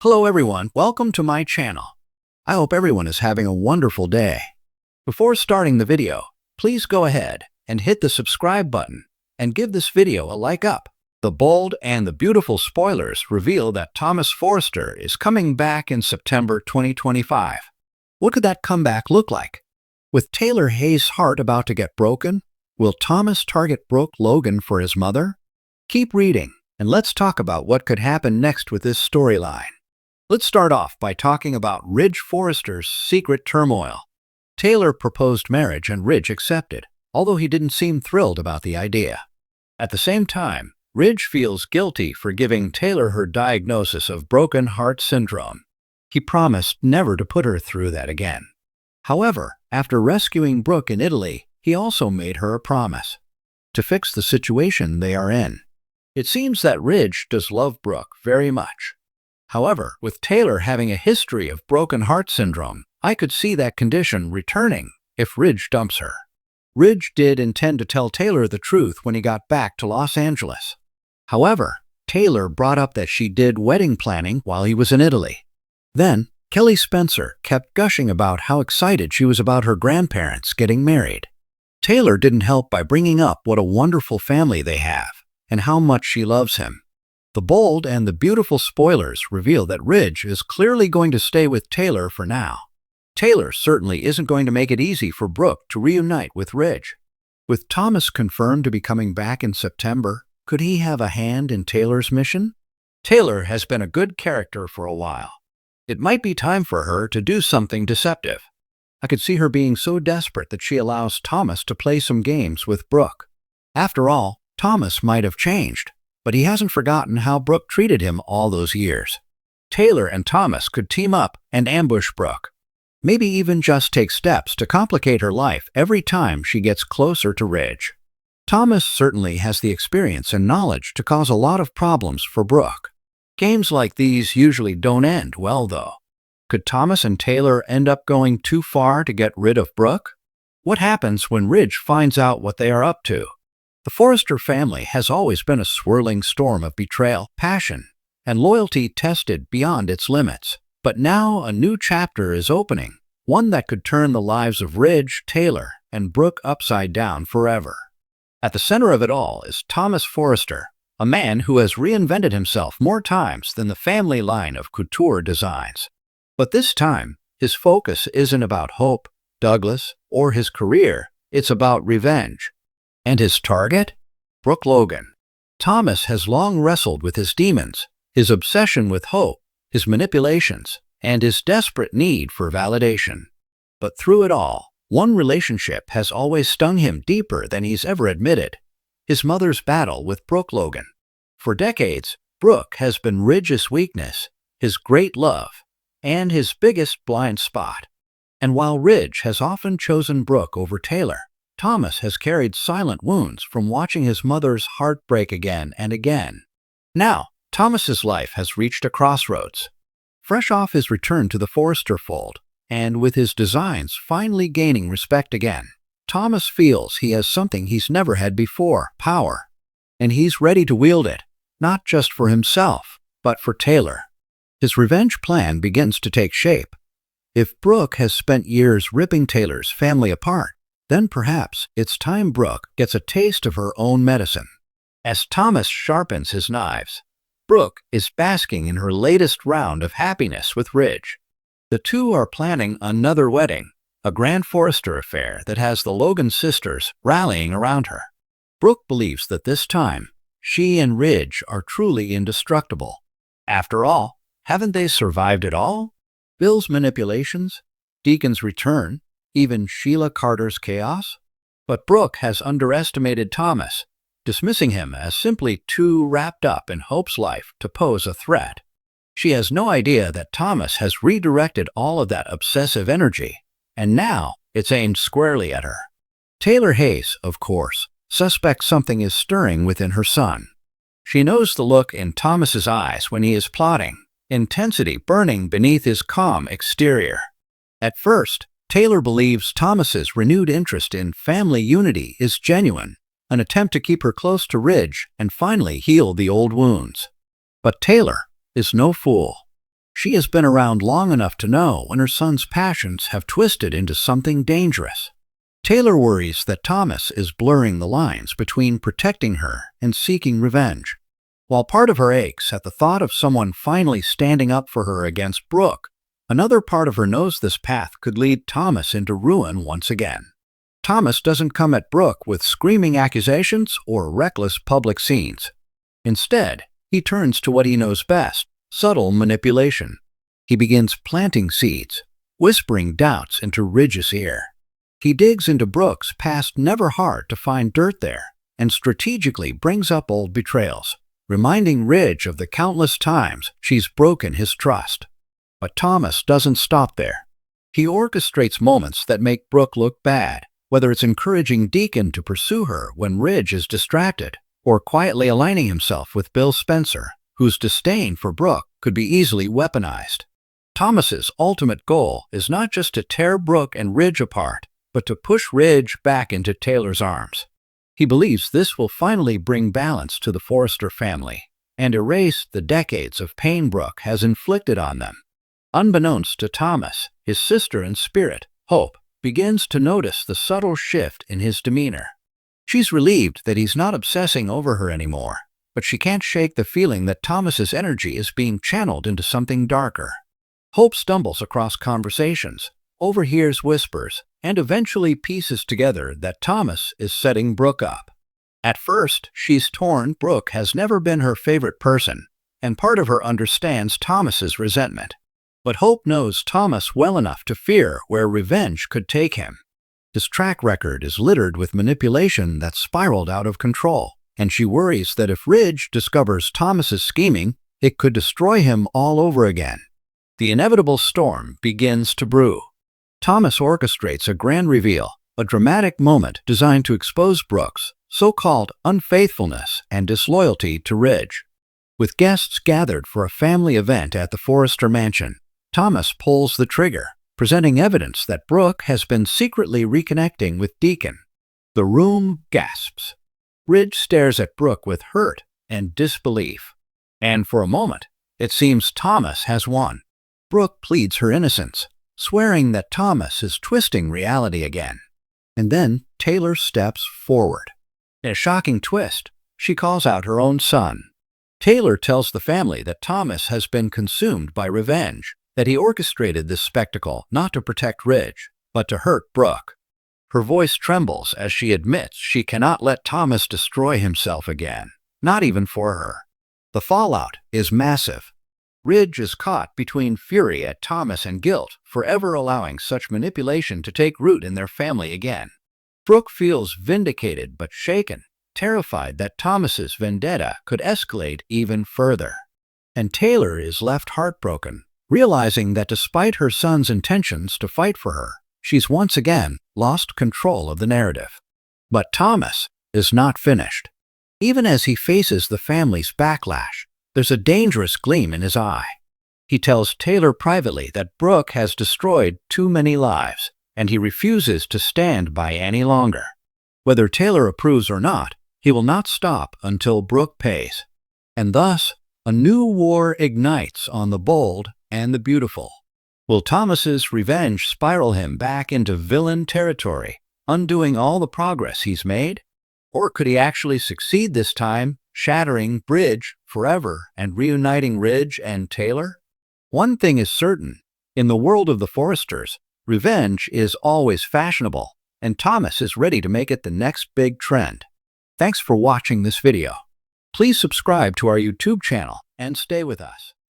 Hello everyone, welcome to my channel. I hope everyone is having a wonderful day. Before starting the video, please go ahead and hit the subscribe button and give this video a like up. The bold and the beautiful spoilers reveal that Thomas Forrester is coming back in September 2025. What could that comeback look like? With Taylor Hayes' heart about to get broken, will Thomas target Brooke Logan for his mother? Keep reading, and let's talk about what could happen next with this storyline. Let's start off by talking about Ridge Forrester's secret turmoil. Taylor proposed marriage and Ridge accepted, although he didn't seem thrilled about the idea. At the same time, Ridge feels guilty for giving Taylor her diagnosis of broken heart syndrome. He promised never to put her through that again. However, after rescuing Brooke in Italy, he also made her a promise to fix the situation they are in. It seems that Ridge does love Brooke very much. However, with Taylor having a history of broken heart syndrome, I could see that condition returning if Ridge dumps her. Ridge did intend to tell Taylor the truth when he got back to Los Angeles. However, Taylor brought up that she did wedding planning while he was in Italy. Then, Kelly Spencer kept gushing about how excited she was about her grandparents getting married. Taylor didn't help by bringing up what a wonderful family they have and how much she loves him. The bold and the beautiful spoilers reveal that Ridge is clearly going to stay with Taylor for now. Taylor certainly isn't going to make it easy for Brooke to reunite with Ridge. With Thomas confirmed to be coming back in September, could he have a hand in Taylor's mission? Taylor has been a good character for a while. It might be time for her to do something deceptive. I could see her being so desperate that she allows Thomas to play some games with Brooke. After all, Thomas might have changed, but he hasn't forgotten how Brooke treated him all those years. Taylor and Thomas could team up and ambush Brooke. Maybe even just take steps to complicate her life every time she gets closer to Ridge. Thomas certainly has the experience and knowledge to cause a lot of problems for Brooke. Games like these usually don't end well, though. Could Thomas and Taylor end up going too far to get rid of Brooke? What happens when Ridge finds out what they are up to? The Forrester family has always been a swirling storm of betrayal, passion, and loyalty tested beyond its limits. But now a new chapter is opening, one that could turn the lives of Ridge, Taylor, and Brooke upside down forever. At the center of it all is Thomas Forrester, a man who has reinvented himself more times than the family line of couture designs. But this time, his focus isn't about Hope, Douglas, or his career, it's about revenge. And his target? Brooke Logan. Thomas has long wrestled with his demons, his obsession with Hope, his manipulations, and his desperate need for validation. But through it all, one relationship has always stung him deeper than he's ever admitted: his mother's battle with Brooke Logan. For decades, Brooke has been Ridge's weakness, his great love, and his biggest blind spot. And while Ridge has often chosen Brooke over Taylor, Thomas has carried silent wounds from watching his mother's heart break again and again. Now, Thomas's life has reached a crossroads. Fresh off his return to the Forrester fold, and with his designs finally gaining respect again, Thomas feels he has something he's never had before: power. And he's ready to wield it, not just for himself, but for Taylor. His revenge plan begins to take shape. If Brooke has spent years ripping Taylor's family apart, then perhaps it's time Brooke gets a taste of her own medicine. As Thomas sharpens his knives, Brooke is basking in her latest round of happiness with Ridge. The two are planning another wedding, a grand Forrester affair that has the Logan sisters rallying around her. Brooke believes that this time, she and Ridge are truly indestructible. After all, haven't they survived it all? Bill's manipulations, Deacon's return, even Sheila Carter's chaos? But Brooke has underestimated Thomas, dismissing him as simply too wrapped up in Hope's life to pose a threat. She has no idea that Thomas has redirected all of that obsessive energy, and now it's aimed squarely at her. Taylor Hayes, of course, suspects something is stirring within her son. She knows the look in Thomas's eyes when he is plotting, intensity burning beneath his calm exterior. At first, Taylor believes Thomas's renewed interest in family unity is genuine, an attempt to keep her close to Ridge and finally heal the old wounds. But Taylor is no fool. She has been around long enough to know when her son's passions have twisted into something dangerous. Taylor worries that Thomas is blurring the lines between protecting her and seeking revenge. While part of her aches at the thought of someone finally standing up for her against Brooke, another part of her knows this path could lead Thomas into ruin once again. Thomas doesn't come at Brooke with screaming accusations or reckless public scenes. Instead, he turns to what he knows best: subtle manipulation. He begins planting seeds, whispering doubts into Ridge's ear. He digs into Brooke's past, never hard to find dirt there, and strategically brings up old betrayals, reminding Ridge of the countless times she's broken his trust. But Thomas doesn't stop there. He orchestrates moments that make Brooke look bad, whether it's encouraging Deacon to pursue her when Ridge is distracted, or quietly aligning himself with Bill Spencer, whose disdain for Brooke could be easily weaponized. Thomas's ultimate goal is not just to tear Brooke and Ridge apart, but to push Ridge back into Taylor's arms. He believes this will finally bring balance to the Forrester family and erase the decades of pain Brooke has inflicted on them. Unbeknownst to Thomas, his sister in spirit, Hope, begins to notice the subtle shift in his demeanor. She's relieved that he's not obsessing over her anymore, but she can't shake the feeling that Thomas's energy is being channeled into something darker. Hope stumbles across conversations, overhears whispers, and eventually pieces together that Thomas is setting Brooke up. At first, she's torn. Brooke has never been her favorite person, and part of her understands Thomas's resentment. But Hope knows Thomas well enough to fear where revenge could take him. His track record is littered with manipulation that spiraled out of control, and she worries that if Ridge discovers Thomas's scheming, it could destroy him all over again. The inevitable storm begins to brew. Thomas orchestrates a grand reveal, a dramatic moment designed to expose Brooke's so-called unfaithfulness and disloyalty to Ridge. With guests gathered for a family event at the Forrester mansion, Thomas pulls the trigger, presenting evidence that Brooke has been secretly reconnecting with Deacon. The room gasps. Ridge stares at Brooke with hurt and disbelief. And for a moment, it seems Thomas has won. Brooke pleads her innocence, swearing that Thomas is twisting reality again. And then Taylor steps forward. In a shocking twist, she calls out her own son. Taylor tells the family that Thomas has been consumed by revenge, that he orchestrated this spectacle not to protect Ridge, but to hurt Brooke. Her voice trembles as she admits she cannot let Thomas destroy himself again, not even for her. The fallout is massive. Ridge is caught between fury at Thomas and guilt for ever allowing such manipulation to take root in their family again. Brooke feels vindicated but shaken, terrified that Thomas's vendetta could escalate even further. And Taylor is left heartbroken, realizing that despite her son's intentions to fight for her, she's once again lost control of the narrative. But Thomas is not finished. Even as he faces the family's backlash, there's a dangerous gleam in his eye. He tells Taylor privately that Brooke has destroyed too many lives, and he refuses to stand by any longer. Whether Taylor approves or not, he will not stop until Brooke pays. And thus, a new war ignites on the bold and the beautiful. Will Thomas's revenge spiral him back into villain territory, undoing all the progress he's made? Or could he actually succeed this time, shattering Bridge forever and reuniting Ridge and Taylor? One thing is certain. In the world of the Forresters, revenge is always fashionable, and Thomas is ready to make it the next big trend. Thanks for watching this video. Please subscribe to our YouTube channel and stay with us.